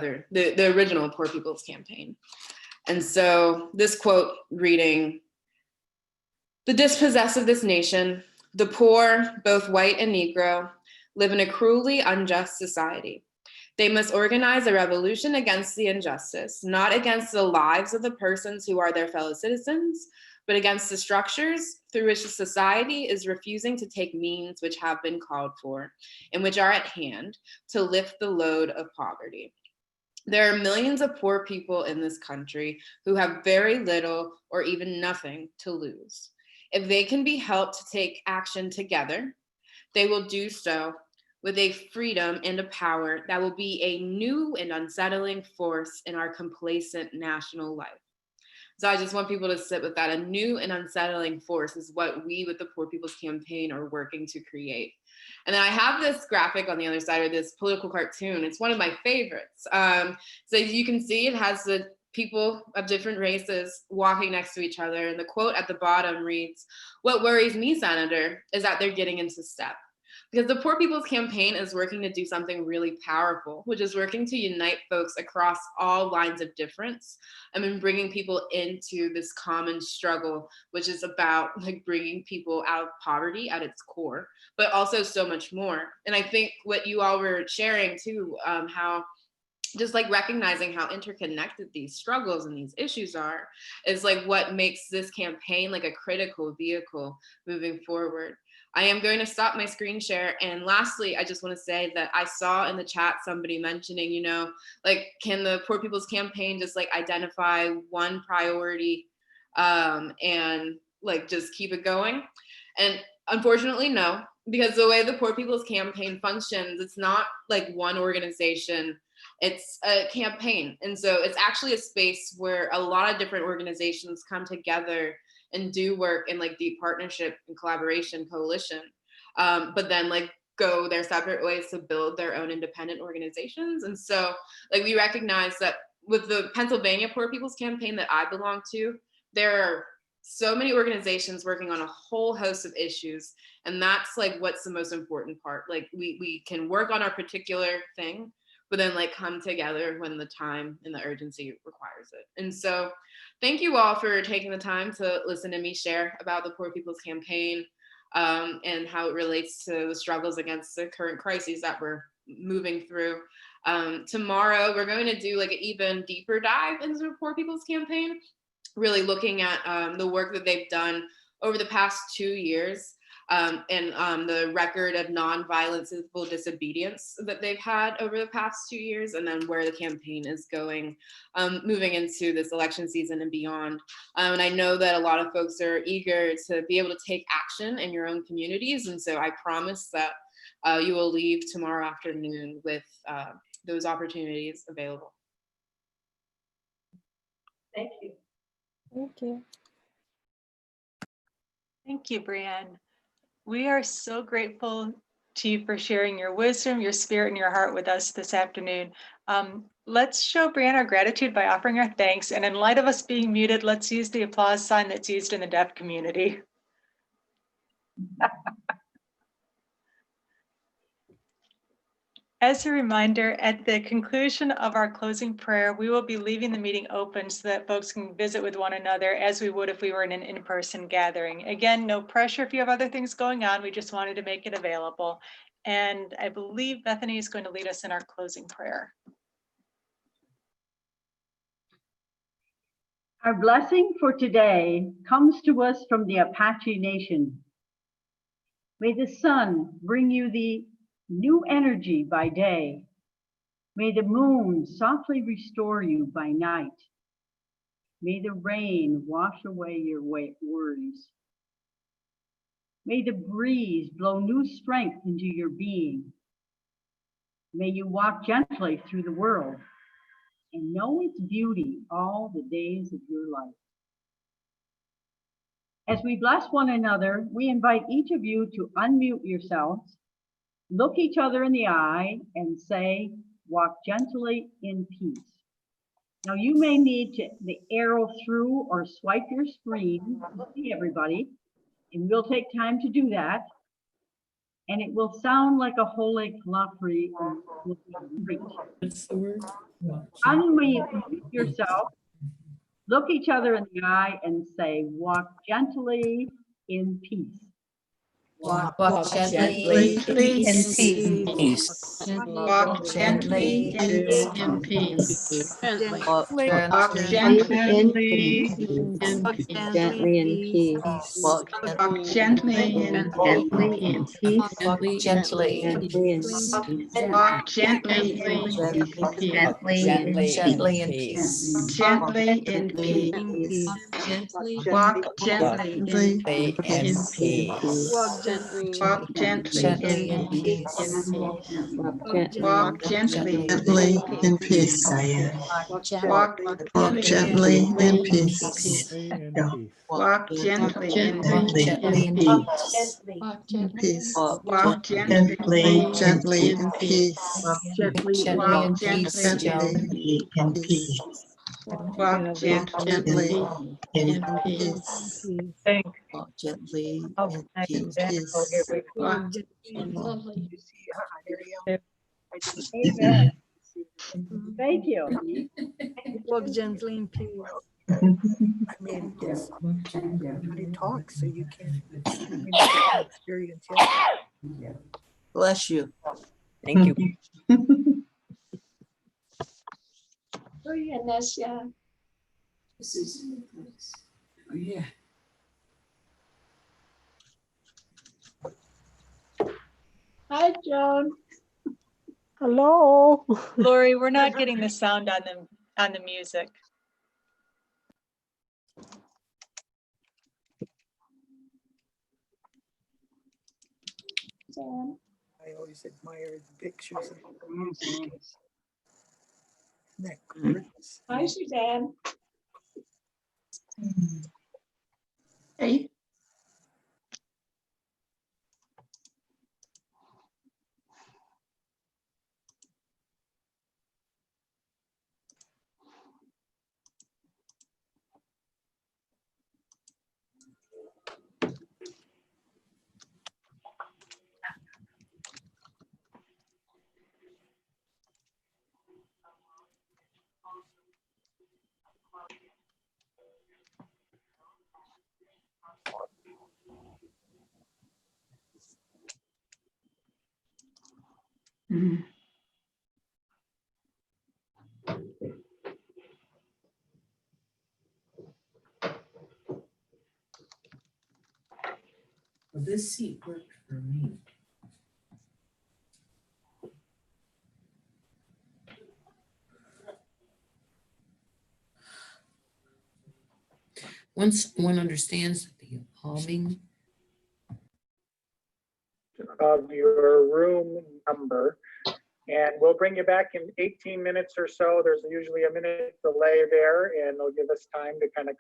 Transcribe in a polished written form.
the original Poor People's Campaign. And so this quote reading, "The dispossessed of this nation, the poor, both white and Negro, live in a cruelly unjust society. They must organize a revolution against the injustice, not against the lives of the persons who are their fellow citizens, but against the structures through which the society is refusing to take means which have been called for and which are at hand to lift the load of poverty. There are millions of poor people in this country who have very little or even nothing to lose. If they can be helped to take action together, they will do so with a freedom and a power that will be a new and unsettling force in our complacent national life." So I just want people to sit with that. A new and unsettling force is what we with the Poor People's Campaign are working to create. And then I have this graphic on the other side of this political cartoon. It's one of my favorites. So you can see it has the people of different races walking next to each other. And the quote at the bottom reads, "What worries me, Senator, is that they're getting into step." Because the Poor People's Campaign is working to do something really powerful, which is working to unite folks across all lines of difference. I mean, bringing people into this common struggle, which is about like bringing people out of poverty at its core, but also so much more. And I think what you all were sharing too, how just like recognizing how interconnected these struggles and these issues are is like what makes this campaign like a critical vehicle moving forward. I am going to stop my screen share. And lastly, I just want to say that I saw in the chat somebody mentioning, you know, like, can the Poor People's Campaign just like identify one priority and like just keep it going? And unfortunately, no, because the way the Poor People's Campaign functions, it's not like one organization, it's a campaign. And so it's actually a space where a lot of different organizations come together and do work in like deep partnership and collaboration, coalition, but then like go their separate ways to build their own independent organizations. And so like we recognize that with the Pennsylvania Poor People's Campaign that I belong to, there are so many organizations working on a whole host of issues. And that's like what's the most important part. Like we can work on our particular thing, but then like come together when the time and the urgency requires it. And so thank you all for taking the time to listen to me share about the Poor People's Campaign and how it relates to the struggles against the current crises that we're moving through. Tomorrow, we're going to do like an even deeper dive into the Poor People's Campaign, really looking at the work that they've done over the past 2 years. And the record of nonviolent civil disobedience that they've had over the past 2 years, and then where the campaign is going, moving into this election season and beyond. And I know that a lot of folks are eager to be able to take action in your own communities, and so I promise that you will leave tomorrow afternoon with those opportunities available. Thank you. Thank you. Thank you, Briann. We are so grateful to you for sharing your wisdom, your spirit, and your heart with us this afternoon. Let's show Briann our gratitude by offering our thanks. And in light of us being muted, let's use the applause sign that's used in the deaf community. As a reminder, at the conclusion of our closing prayer, we will be leaving the meeting open so that folks can visit with one another as we would if we were in an in-person gathering. Again, no pressure if you have other things going on. We just wanted to make it available. And I believe Bethany is going to lead us in our closing prayer. Our blessing for today comes to us from the Apache Nation. May the sun bring you the new energy by day. May the moon softly restore you by night. May the rain wash away your worries. May the breeze blow new strength into your being. May you walk gently through the world and know its beauty all the days of your life. As we bless one another, we invite each of you to unmute yourselves, look each other in the eye, and say, walk gently in peace. Now you may need the arrow through or swipe your screen to see everybody, and we'll take time to do that. and it will sound like a holy lottery. What's the word? Unmute yourself, look each other in the eye and say, walk gently in peace. Walk gently in peace. Walk gently in peace. Walk Walk gently in gently peace. Gently in peace. Walk Walk gently in peace. gently. Walk gently in Gently in peace. gently in peace. Walk gently in peace. Walk gently in peace. Walk gently in peace. Walk Gently in peace. walk gently in Gently in peace. Peace. walk gently Gently in peace. Gently in peace, Joan. In peace. walk gently In peace. Walk gently in In peace. peace. walk Amen. Thank you. Walk gently in peace. I mean, yes, nobody talks, so you can't experience it. Bless you. Thank you. Oh, yeah. Hi, Joan. Hello. Lori, we're not getting the sound on the music. I always admired the pictures of that gorgeous. Hi, Suzanne. Hey, Well, this seat worked for me. Once one understands the calming of your room number. And we'll bring you back in 18 minutes or so. There's usually a minute delay there, and it'll give us time to kind of